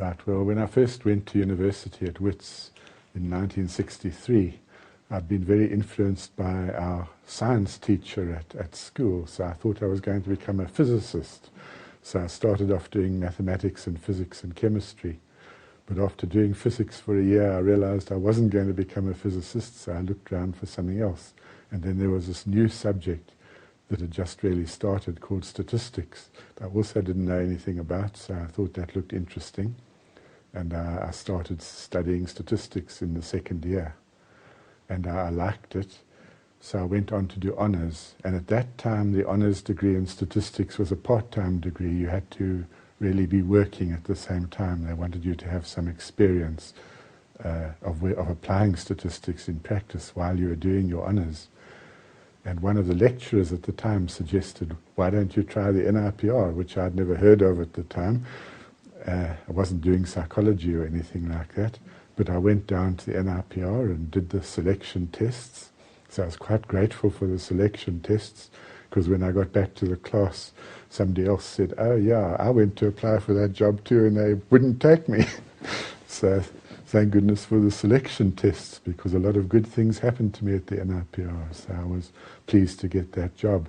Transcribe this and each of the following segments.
Right, well, when I first went to university at Wits in 1963, I'd been very influenced by our science teacher at school, so I thought I was going to become a physicist. So I started off doing mathematics and physics and chemistry. But after doing physics for a year, I realized I wasn't going to become a physicist, so I looked around for something else. And then there was this new subject that had just really started called statistics. I also didn't know anything about, so I thought that looked interesting. And I started studying statistics in the second year. And I liked it, so I went on to do honours. And at that time, the honours degree in statistics was a part-time degree. You had to really be working at the same time. They wanted you to have some experience of applying statistics in practice while you were doing your honours. And one of the lecturers at the time suggested, why don't you try the NIPR, which I'd never heard of at the time. I wasn't doing psychology or anything like that, but I went down to the NIPR and did the selection tests. So I was quite grateful for the selection tests, because when I got back to the class, somebody else said, oh yeah, I went to apply for that job too and they wouldn't take me. So thank goodness for the selection tests, because a lot of good things happened to me at the NIPR, so I was pleased to get that job.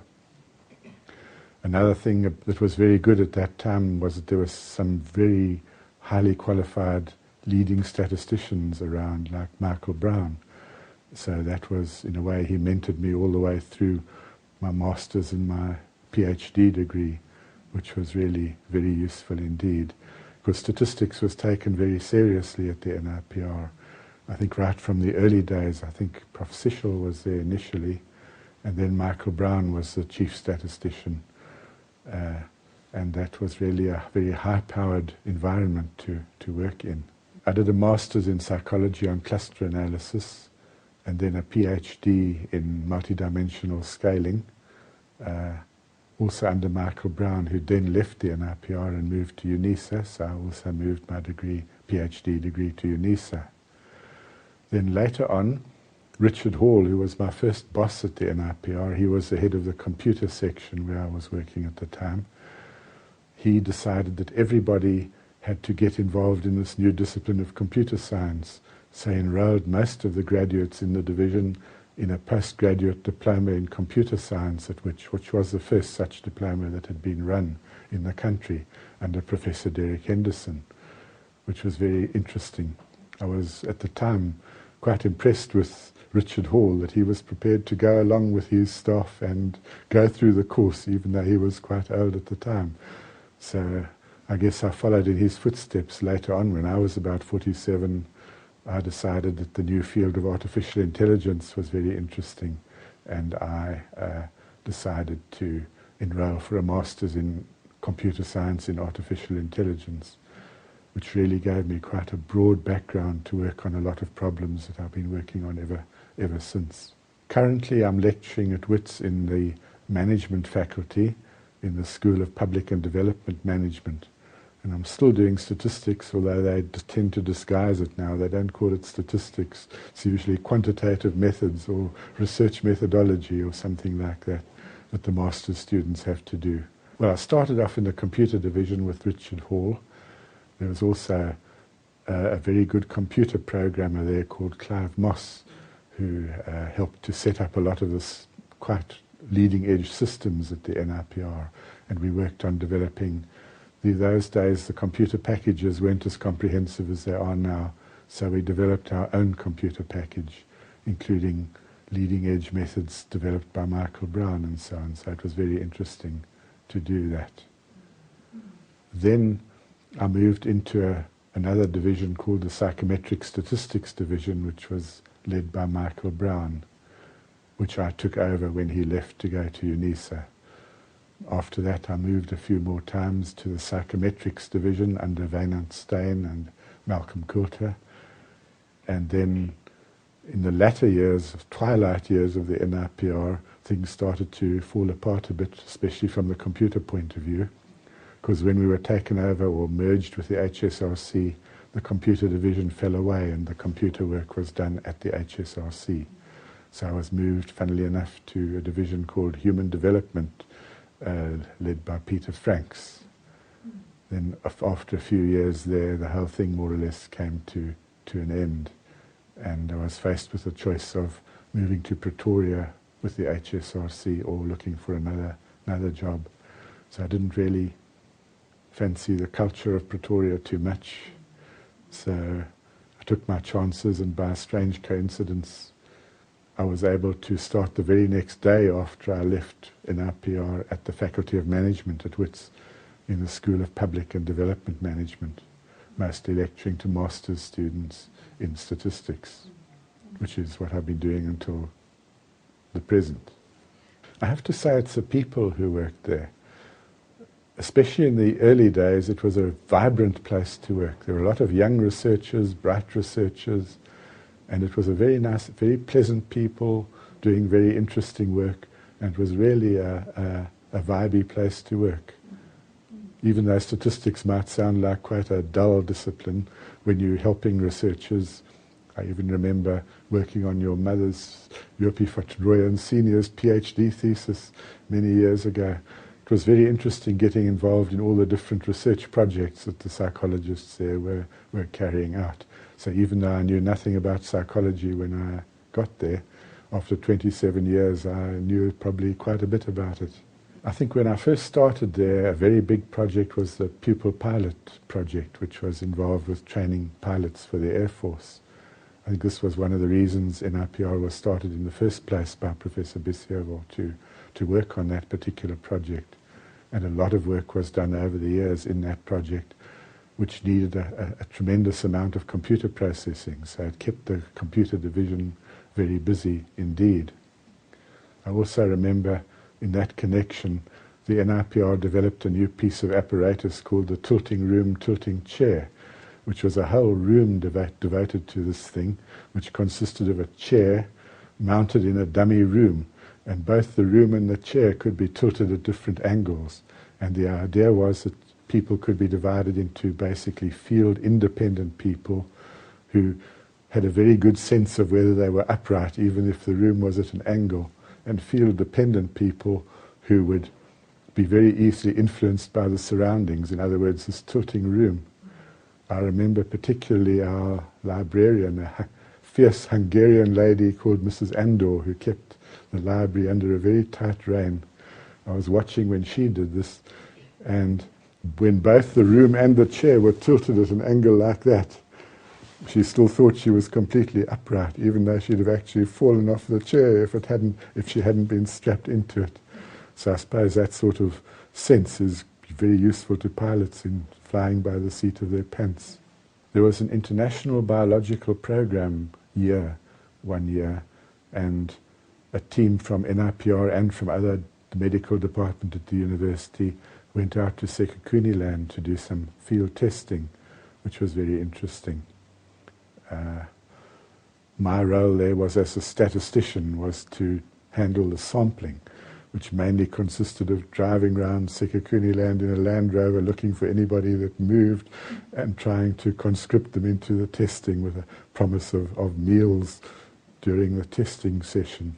Another thing that was very good at that time was that there were some very highly qualified leading statisticians around, like Michael Brown. So that was, in a way, he mentored me all the way through my master's and my PhD degree, which was really very useful indeed. Because statistics was taken very seriously at the NIPR. I think right from the early days, I think Prof. Sichel was there initially, and then Michael Brown was the chief statistician. And that was really a very high-powered environment to work in. I did a master's in psychology on cluster analysis, and then a PhD in multidimensional scaling, also under Michael Brown, who then left the NIPR and moved to UNISA, so I also moved my PhD degree to UNISA. Then later on, Richard Hall, who was my first boss at the NIPR, he was the head of the computer section where I was working at the time. He decided that everybody had to get involved in this new discipline of computer science, so he enrolled most of the graduates in the division in a postgraduate diploma in computer science at which was the first such diploma that had been run in the country under Professor Derek Henderson, which was very interesting. I was at the time quite impressed with Richard Hall, that he was prepared to go along with his staff and go through the course, even though he was quite old at the time. So I guess I followed in his footsteps later on. When I was about 47, I decided that the new field of artificial intelligence was very interesting, and I decided to enroll for a master's in computer science in artificial intelligence, which really gave me quite a broad background to work on a lot of problems that I've been working on ever since. Currently I'm lecturing at Wits in the management faculty in the School of Public and Development Management. And I'm still doing statistics, although they tend to disguise it now. They don't call it statistics. It's usually quantitative methods or research methodology or something like that the master's students have to do. Well, I started off in the computer division with Richard Hall. There was also a very good computer programmer there called Clive Moss, who helped to set up a lot of this quite leading-edge systems at the NIPR, and we worked on developing. Those days the computer packages weren't as comprehensive as they are now, so we developed our own computer package, including leading-edge methods developed by Michael Brown and so on, so it was very interesting to do that. Then I moved into another division called the Psychometric Statistics Division, which was led by Michael Brown, which I took over when he left to go to UNISA. After that I moved a few more times to the Psychometrics Division under Wynand Steyn and Malcolm Coulter, and then in the latter years, twilight years of the NIPR, things started to fall apart a bit, especially from the computer point of view, because when we were taken over or merged with the HSRC, the computer division fell away and the computer work was done at the HSRC. So I was moved, funnily enough, to a division called Human Development, led by Peter Franks. then after a few years there, the whole thing more or less came to an end. And I was faced with the choice of moving to Pretoria with the HSRC or looking for another job. So I didn't really fancy the culture of Pretoria too much. So I took my chances, and by a strange coincidence, I was able to start the very next day after I left NIPR at the Faculty of Management at Wits in the School of Public and Development Management, mostly lecturing to master's students in statistics, which is what I've been doing until the present. I have to say it's the people who worked there. Especially in the early days, it was a vibrant place to work. There were a lot of young researchers, bright researchers, and it was a very nice, very pleasant people doing very interesting work, and it was really a vibey place to work. Even though statistics might sound like quite a dull discipline, when you're helping researchers. I even remember working on your mother's, Jopi Fatroyan Senior's PhD thesis many years ago. It was very interesting getting involved in all the different research projects that the psychologists there were carrying out. So even though I knew nothing about psychology when I got there, after 27 years I knew probably quite a bit about it. I think when I first started there, a very big project was the Pupil Pilot Project, which was involved with training pilots for the Air Force. I think this was one of the reasons NIPR was started in the first place by Professor Bisseval to work on that particular project. And a lot of work was done over the years in that project, which needed a tremendous amount of computer processing. So it kept the computer division very busy indeed. I also remember in that connection, the NIPR developed a new piece of apparatus called the tilting room, tilting chair, which was a whole room devoted to this thing, which consisted of a chair mounted in a dummy room, and both the room and the chair could be tilted at different angles. And the idea was that people could be divided into basically field-independent people who had a very good sense of whether they were upright, even if the room was at an angle, and field-dependent people who would be very easily influenced by the surroundings. In other words, this tilting room. I remember particularly our librarian, a fierce Hungarian lady called Mrs. Andor, who kept the library under a very tight rein. I was watching when she did this, and when both the room and the chair were tilted at an angle like that, she still thought she was completely upright, even though she'd have actually fallen off the chair if she hadn't been strapped into it. So I suppose that sort of sense is very useful to pilots in flying by the seat of their pants. There was an international biological program one year, and a team from NIPR and from the medical department at the university went out to Sekhukhune to do some field testing, which was very interesting. My role there was as a statistician, was to handle the sampling, which mainly consisted of driving around Sekhukhune in a Land Rover looking for anybody that moved and trying to conscript them into the testing with a promise of meals during the testing session.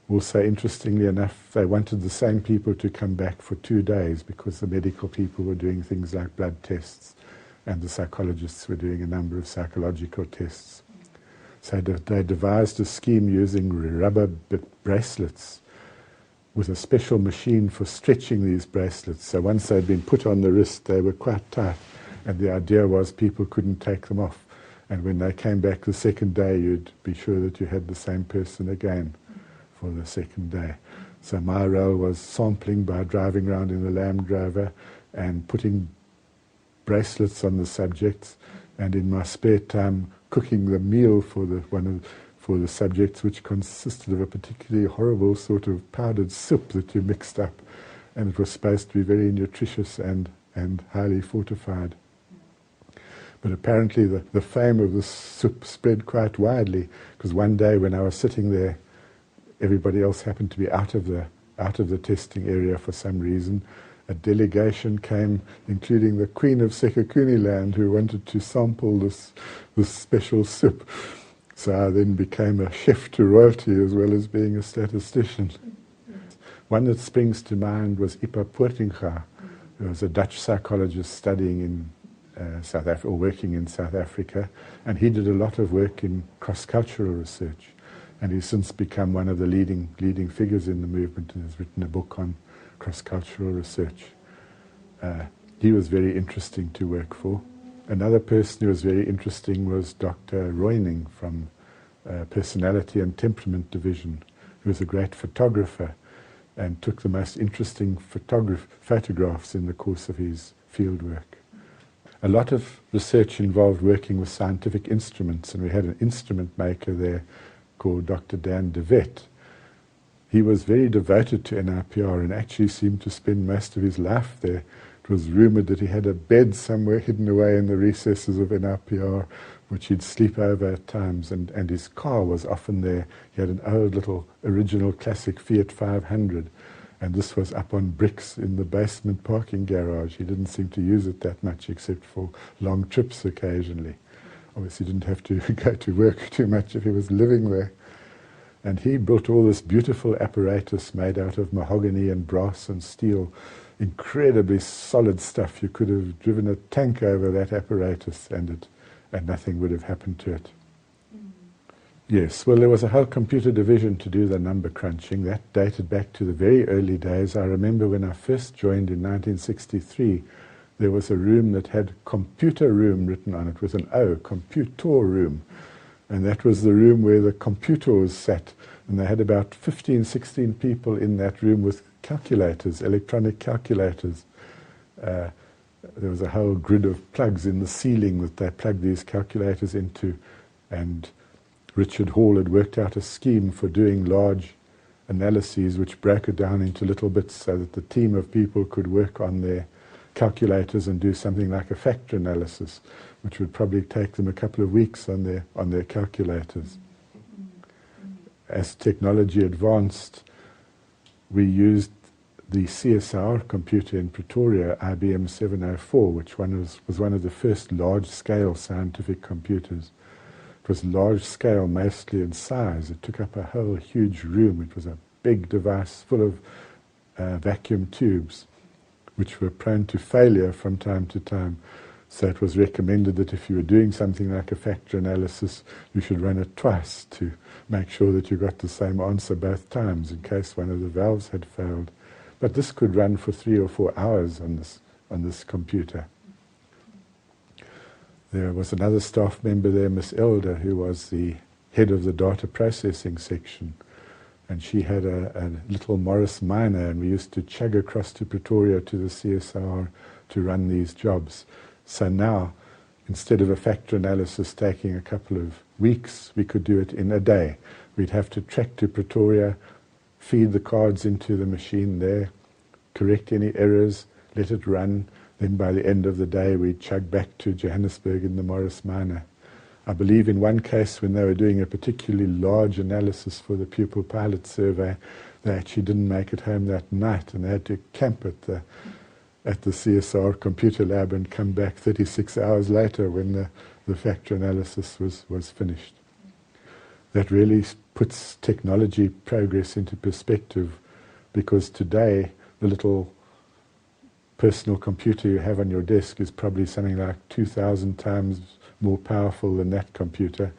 Also, interestingly enough, they wanted the same people to come back for 2 days because the medical people were doing things like blood tests and the psychologists were doing a number of psychological tests. So they devised a scheme using rubber bracelets with a special machine for stretching these bracelets. So once they'd been put on the wrist, they were quite tight, and the idea was people couldn't take them off. And when they came back the second day, you'd be sure that you had the same person again for the second day. So my role was sampling by driving around in the Land Rover and putting bracelets on the subjects, and in my spare time cooking the meal for the subjects, which consisted of a particularly horrible sort of powdered soup that you mixed up, and it was supposed to be very nutritious and highly fortified. But apparently the fame of this soup spread quite widely, because one day when I was sitting there, everybody else happened to be out of the testing area for some reason. A delegation came, including the Queen of Sekhukhune, who wanted to sample this special soup. So I then became a chef to royalty as well as being a statistician. One that springs to mind was Ipa Poortinga, There was a Dutch psychologist studying in South Africa, or working in South Africa, and he did a lot of work in cross-cultural research. And he's since become one of the leading figures in the movement and has written a book on cross-cultural research. He was very interesting to work for. Another person who was very interesting was Dr. Roining from Personality and Temperament Division, who was a great photographer and took the most interesting photographs in the course of his field work. A lot of research involved working with scientific instruments, and we had an instrument maker there called Dr. Dan de Wet. He was very devoted to NIPR and actually seemed to spend most of his life there. It was rumoured that he had a bed somewhere hidden away in the recesses of NIPR, which he'd sleep over at times, and his car was often there. He had an old little original classic Fiat 500, and this was up on bricks in the basement parking garage. He didn't seem to use it that much except for long trips occasionally. Obviously he didn't have to go to work too much if he was living there. And he built all this beautiful apparatus made out of mahogany and brass and steel, incredibly solid stuff. You could have driven a tank over that apparatus and nothing would have happened to it. Yes, well, there was a whole computer division to do the number crunching. That dated back to the very early days. I remember when I first joined in 1963, there was a room that had computer room written on it with an O, computer room. And that was the room where the computers sat. And they had about 15, 16 people in that room with calculators, electronic calculators. There was a whole grid of plugs in the ceiling that they plugged these calculators into, and Richard Hall had worked out a scheme for doing large analyses which broke it down into little bits so that the team of people could work on their calculators and do something like a factor analysis, which would probably take them a couple of weeks on their calculators. As technology advanced, we used the CSR computer in Pretoria, IBM 704, which was one of the first large-scale scientific computers. It was large-scale, mostly in size. It took up a whole huge room. It was a big device full of vacuum tubes, which were prone to failure from time to time. So it was recommended that if you were doing something like a factor analysis, you should run it twice to make sure that you got the same answer both times in case one of the valves had failed. But this could run for 3 or 4 hours on this computer. There was another staff member there, Miss Elder, who was the head of the data processing section. And she had a little Morris Minor, and we used to chug across to Pretoria to the CSR to run these jobs. So now, instead of a factor analysis taking a couple of weeks, we could do it in a day. We'd have to trek to Pretoria, feed the cards into the machine there, correct any errors, let it run. Then by the end of the day, we'd chug back to Johannesburg in the Morris Minor. I believe in one case when they were doing a particularly large analysis for the pupil pilot survey, they actually didn't make it home that night and they had to camp at the CSR computer lab and come back 36 hours later when the factor analysis was finished. That really puts technology progress into perspective, because today the little personal computer you have on your desk is probably something like 2,000 times more powerful than that computer,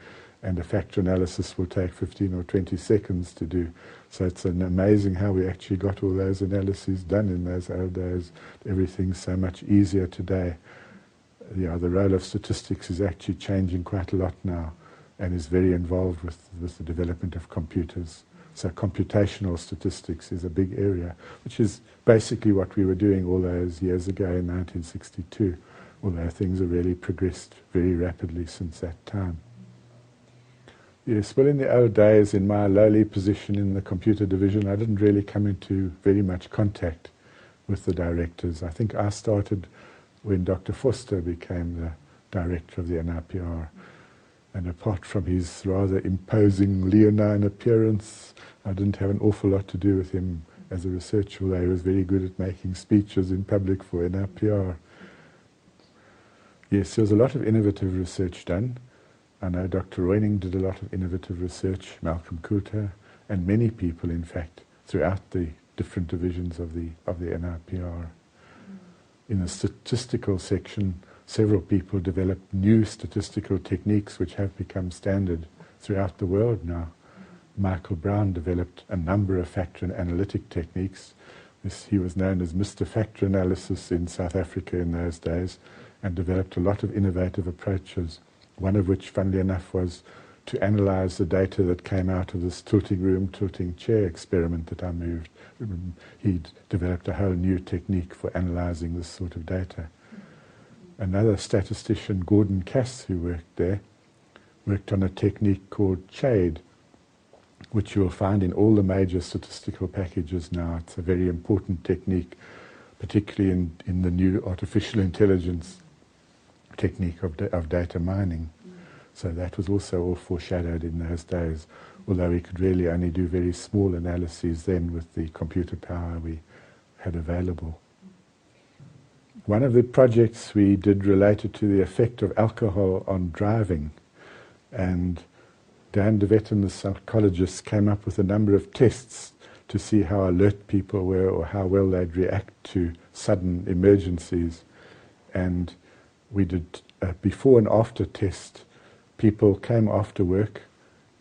and a factor analysis will take 15 or 20 seconds to do. So it's amazing how we actually got all those analyses done in those old days. Everything's so much easier today. The role of statistics is actually changing quite a lot now and is very involved with the development of computers. So computational statistics is a big area, which is basically what we were doing all those years ago in 1962, although things have really progressed very rapidly since that time. Yes, well, in the old days, in my lowly position in the computer division, I didn't really come into very much contact with the directors. I think I started when Dr. Foster became the director of the NIPR. And apart from his rather imposing leonine appearance, I didn't have an awful lot to do with him as a researcher, although he was very good at making speeches in public for NIPR. Yes, there was a lot of innovative research done. I know Dr. Roining did a lot of innovative research, Malcolm Coulter, and many people, in fact, throughout the different divisions of the NIPR. in the statistical section, several people developed new statistical techniques which have become standard throughout the world now. Michael Brown developed a number of factor and analytic techniques. He was known as Mr. Factor Analysis in South Africa in those days, and developed a lot of innovative approaches, one of which, funnily enough, was to analyze the data that came out of this tilting room, tilting chair experiment that I moved. He'd developed a whole new technique for analyzing this sort of data. Another statistician, Gordon Cass, who worked there, worked on a technique called CHADE, which you'll find in all the major statistical packages now. It's a very important technique, particularly in the new artificial intelligence technique of data mining. So that was also all foreshadowed in those days, although we could really only do very small analyses then with the computer power we had available. One of the projects we did related to the effect of alcohol on driving, and Dan DeWet and the psychologists came up with a number of tests to see how alert people were or how well they'd react to sudden emergencies. And we did a before and after test. People came after work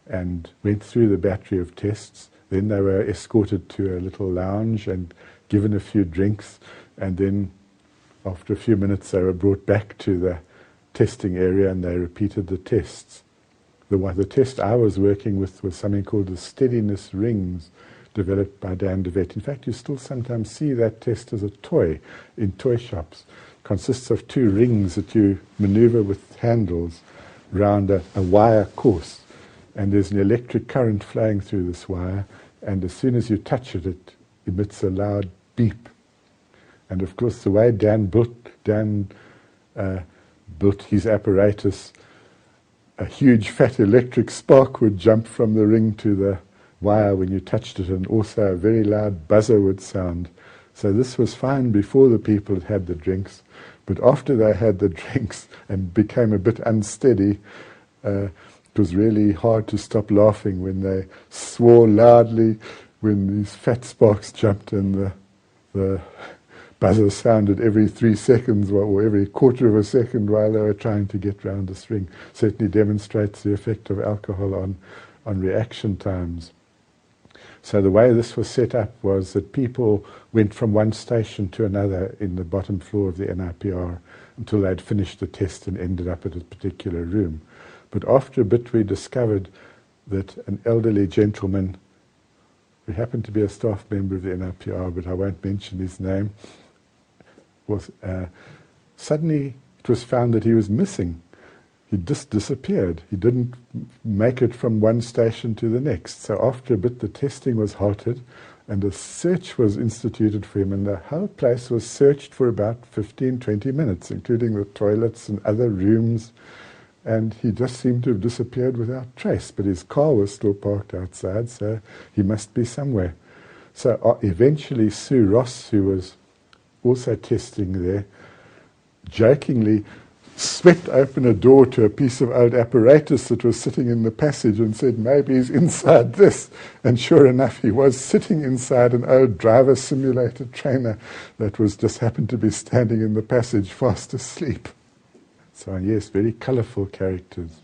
and went through the battery of tests. Then they were escorted to a little lounge and given a few drinks, and then after a few minutes they were brought back to the testing area and they repeated the tests. The test I was working with was something called the steadiness rings, developed by Dan DeWet. In fact, you still sometimes see that test as a toy in toy shops. It consists of two rings that you maneuver with handles round a wire course, and there's an electric current flowing through this wire, and as soon as you touch it, it emits a loud beep. And of course, the way Dan built his apparatus, a huge fat electric spark would jump from the ring to the wire when you touched it, and also a very loud buzzer would sound. So this was fine before the people had had the drinks, but after they had the drinks and became a bit unsteady, it was really hard to stop laughing when they swore loudly, when these fat sparks jumped and the buzzer sounded every 3 seconds or every quarter of a second while they were trying to get round this ring. Certainly demonstrates the effect of alcohol on reaction times. So the way this was set up was that people went from one station to another in the bottom floor of the NIPR until they'd finished the test and ended up at a particular room. But after a bit we discovered that an elderly gentleman, who happened to be a staff member of the NIPR, but I won't mention his name, was suddenly it was found that he was missing. He just disappeared. He didn't make it from one station to the next. So after a bit the testing was halted and a search was instituted for him, and the whole place was searched for about 15-20 minutes, including the toilets and other rooms, and he just seemed to have disappeared without trace, but his car was still parked outside, so he must be somewhere. So eventually Sue Ross, who was also testing there, jokingly swept open a door to a piece of old apparatus that was sitting in the passage and said, maybe he's inside this. And sure enough, he was sitting inside an old driver simulator trainer that was just happened to be standing in the passage fast asleep. So yes, very colourful characters.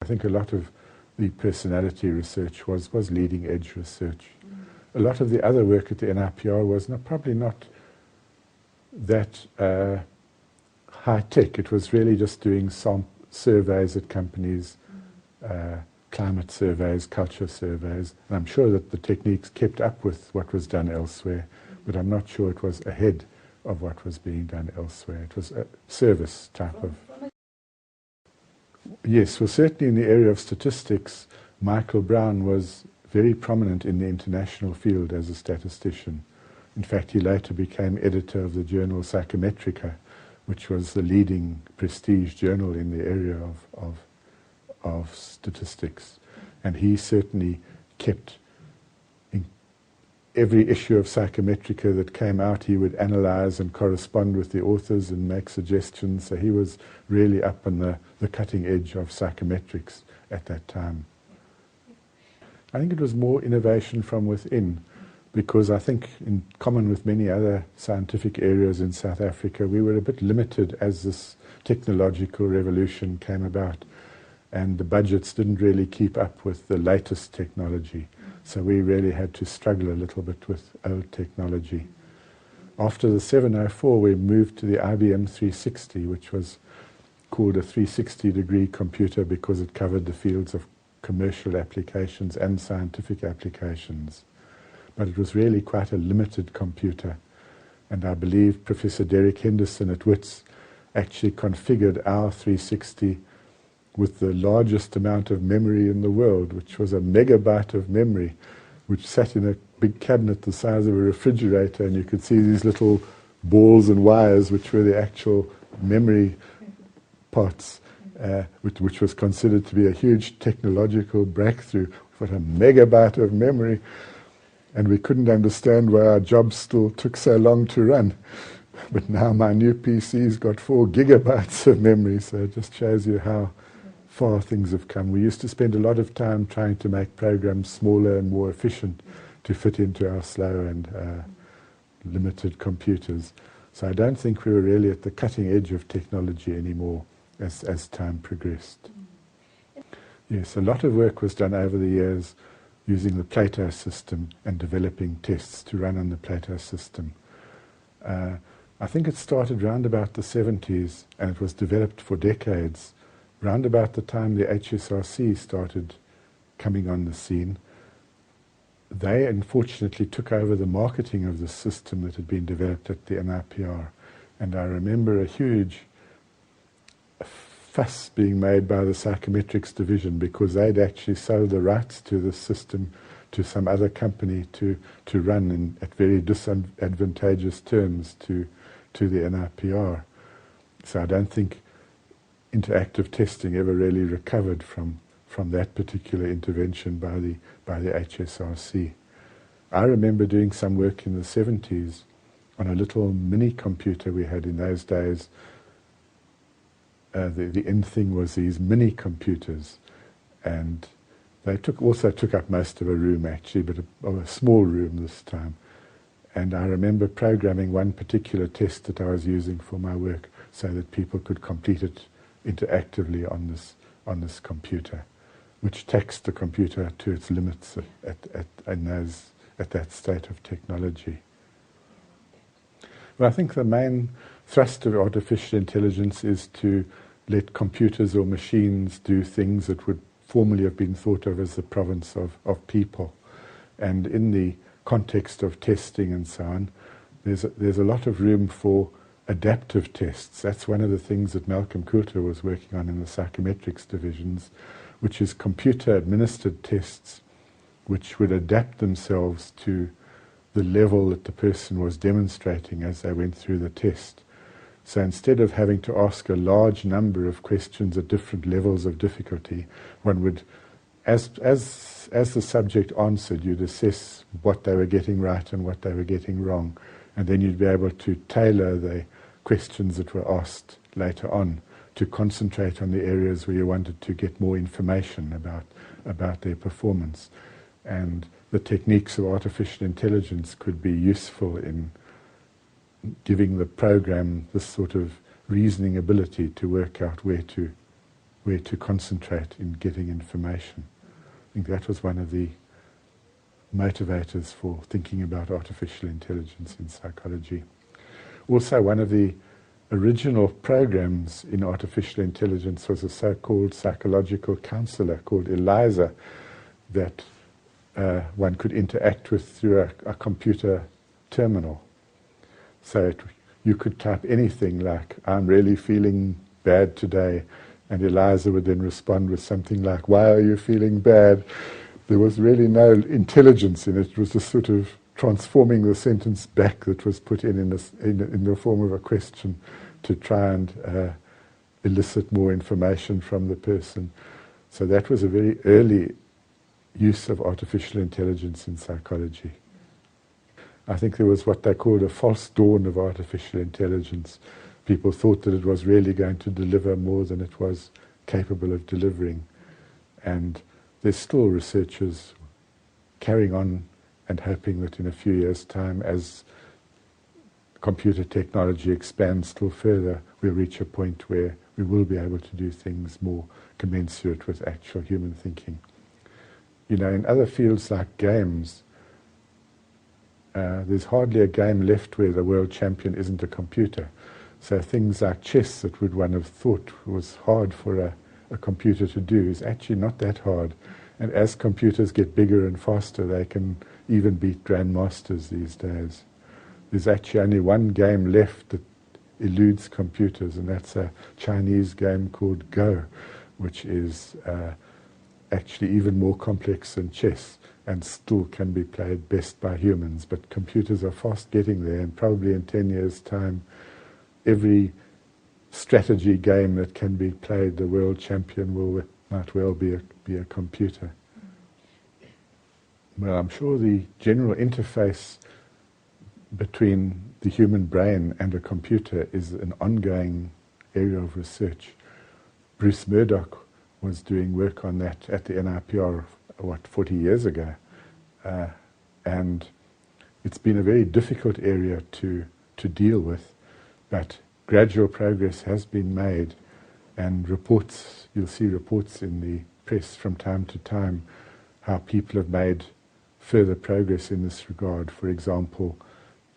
I think a lot of the personality research was leading edge research. A lot of the other work at the NIPR was probably not that high tech. It was really just doing some surveys at companies, climate surveys, culture surveys. And I'm sure that the techniques kept up with what was done elsewhere, but I'm not sure it was ahead of what was being done elsewhere. It was a service type of... Yes, well, certainly in the area of statistics, Michael Brown was very prominent in the international field as a statistician. In fact, he later became editor of the journal Psychometrica, which was the leading prestige journal in the area of statistics. And he certainly kept, in every issue of Psychometrica that came out, he would analyze and correspond with the authors and make suggestions. So he was really up on the cutting edge of psychometrics at that time. I think it was more innovation from within, because I think in common with many other scientific areas in South Africa, we were a bit limited as this technological revolution came about, and the budgets didn't really keep up with the latest technology. So we really had to struggle a little bit with old technology. After the 704, we moved to the IBM 360, which was called a 360-degree computer because it covered the fields of commercial applications and scientific applications. But it was really quite a limited computer. And I believe Professor Derek Henderson at Wits actually configured our 360 with the largest amount of memory in the world, which was a megabyte of memory, which sat in a big cabinet the size of a refrigerator, and you could see these little balls and wires, which were the actual memory parts, which was considered to be a huge technological breakthrough. For a megabyte of memory, and we couldn't understand why our jobs still took so long to run. But now my new PC's got 4 gigabytes of memory, so it just shows you how far things have come. We used to spend a lot of time trying to make programs smaller and more efficient to fit into our slow and limited computers. So I don't think we were really at the cutting edge of technology anymore as time progressed. Yes, a lot of work was done over the years using the Plato system and developing tests to run on the Plato system. I think it started round about the 70s, and it was developed for decades. Round about the time the HSRC started coming on the scene, they unfortunately took over the marketing of the system that had been developed at the NIPR. And I remember a huge fuss being made by the psychometrics division because they'd actually sold the rights to the system to some other company to run at very disadvantageous terms to the NIPR. So I don't think interactive testing ever really recovered from that particular intervention by the HSRC. I remember doing some work in the 70s on a little mini computer we had in those days. The end thing was these mini computers, and they also took up most of a room actually, but a small room this time. And I remember programming one particular test that I was using for my work so that people could complete it interactively on this computer, which taxed the computer to its limits at that state of technology. Well, I think the main thrust of artificial intelligence is to let computers or machines do things that would formerly have been thought of as the province of people. And in the context of testing and so on, there's a lot of room for adaptive tests. That's one of the things that Malcolm Coulter was working on in the psychometrics divisions, which is computer-administered tests which would adapt themselves to the level that the person was demonstrating as they went through the test. So instead of having to ask a large number of questions at different levels of difficulty, one would, as the subject answered, you'd assess what they were getting right and what they were getting wrong, and then you'd be able to tailor the questions that were asked later on to concentrate on the areas where you wanted to get more information about their performance. And the techniques of artificial intelligence could be useful in giving the program this sort of reasoning ability to work out where to concentrate in getting information. I think that was one of the motivators for thinking about artificial intelligence in psychology. Also, one of the original programs in artificial intelligence was a so-called psychological counselor called Eliza that one could interact with through a computer terminal. So you could type anything like, "I'm really feeling bad today," and Eliza would then respond with something like, "Why are you feeling bad?" There was really no intelligence in it. It was just sort of transforming the sentence back that was put in the form of a question to try and elicit more information from the person. So that was a very early use of artificial intelligence in psychology. I think there was what they called a false dawn of artificial intelligence. People thought that it was really going to deliver more than it was capable of delivering. And there's still researchers carrying on and hoping that in a few years' time, as computer technology expands still further, we'll reach a point where we will be able to do things more commensurate with actual human thinking. You know, in other fields like games, there's hardly a game left where the world champion isn't a computer. So things like chess that one have thought was hard for a computer to do is actually not that hard. And as computers get bigger and faster, they can even beat grandmasters these days. There's actually only one game left that eludes computers, and that's a Chinese game called Go, which is actually even more complex than chess and still can be played best by humans. But computers are fast getting there, and probably in 10 years' time, every strategy game that can be played, the world champion might well be a computer. Well, I'm sure the general interface between the human brain and a computer is an ongoing area of research. Bruce Murdoch was doing work on that at the NIPR, 40 years ago. And it's been a very difficult area to deal with, but gradual progress has been made, and reports, you'll see reports in the press from time to time how people have made further progress in this regard. For example,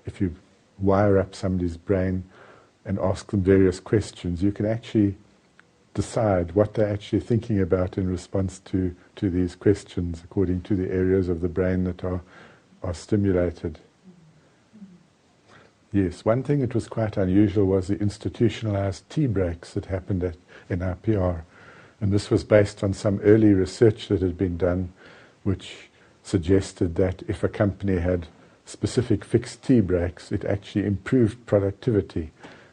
if you wire up somebody's brain and ask them various questions, you can actually decide what they're actually thinking about in response to these questions according to the areas of the brain that are stimulated. Yes, one thing that was quite unusual was the institutionalized tea breaks that happened at NIPR. And this was based on some early research that had been done, which suggested that if a company had specific fixed tea breaks, it actually improved productivity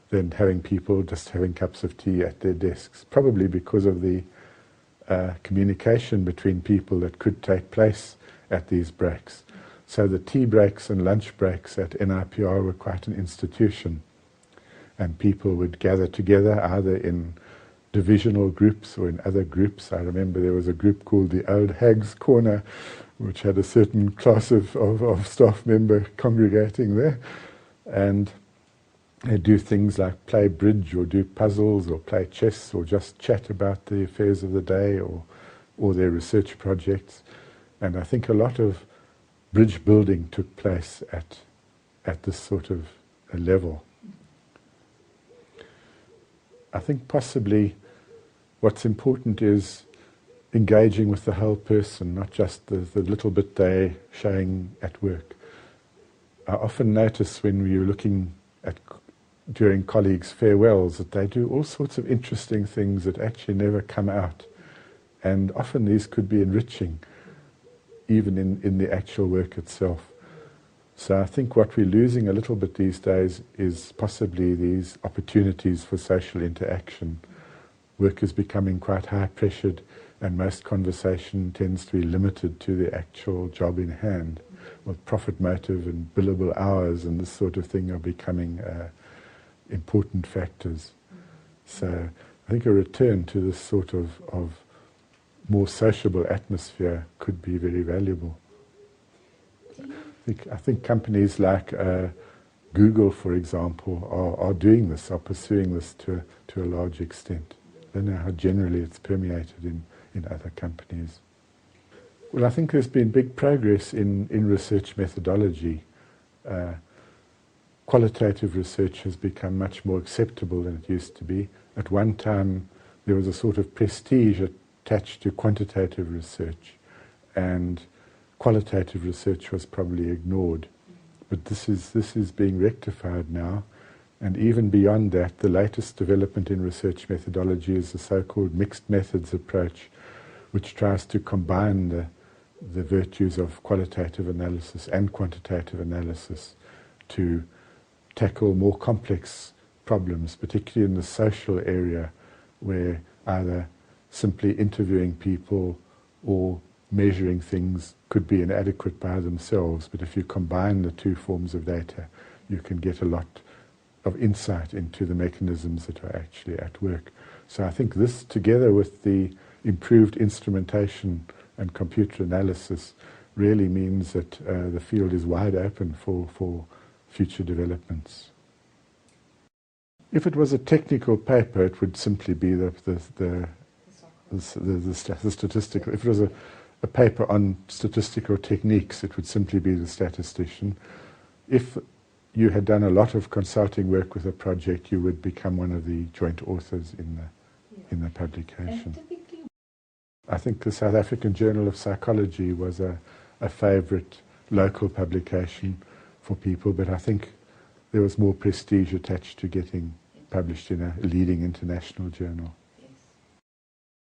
than having people just having cups of tea at their desks, probably because of the communication between people that could take place at these breaks. So the tea breaks and lunch breaks at NIPR were quite an institution, and people would gather together either in divisional groups or in other groups. I remember there was a group called the Old Hags Corner, which had a certain class of staff member congregating there, and they do things like play bridge or do puzzles or play chess or just chat about the affairs of the day or their research projects. And I think a lot of bridge building took place at this sort of a level. I think possibly what's important is engaging with the whole person, not just the little bit they're showing at work. I often notice when we're looking at during colleagues' farewells that they do all sorts of interesting things that actually never come out. And often these could be enriching, even in the actual work itself. So I think what we're losing a little bit these days is possibly these opportunities for social interaction. Work is becoming quite high-pressured, and most conversation tends to be limited to the actual job in hand, with profit motive and billable hours and this sort of thing are becoming important factors. So I think a return to this sort of more sociable atmosphere could be very valuable. I think companies like Google, for example, are doing this, are pursuing this to a large extent. I don't know how generally it's permeated in other companies. Well, I think there's been big progress in research methodology. Qualitative research has become much more acceptable than it used to be. At one time, there was a sort of prestige attached to quantitative research, and qualitative research was probably ignored. But this is being rectified now, and even beyond that, the latest development in research methodology is the so-called mixed methods approach, which tries to combine the virtues of qualitative analysis and quantitative analysis to tackle more complex problems, particularly in the social area, where either simply interviewing people or measuring things could be inadequate by themselves. But if you combine the two forms of data, you can get a lot of insight into the mechanisms that are actually at work. So I think this, together with the improved instrumentation and computer analysis, really means that the field is wide open for future developments. If it was a technical paper, it would simply be the statistical. If it was a paper on statistical techniques, it would simply be the statistician. If you had done a lot of consulting work with a project, you would become one of the joint authors in the publication. I think the South African Journal of Psychology was a favourite local publication for people, but I think there was more prestige attached to getting published in a leading international journal.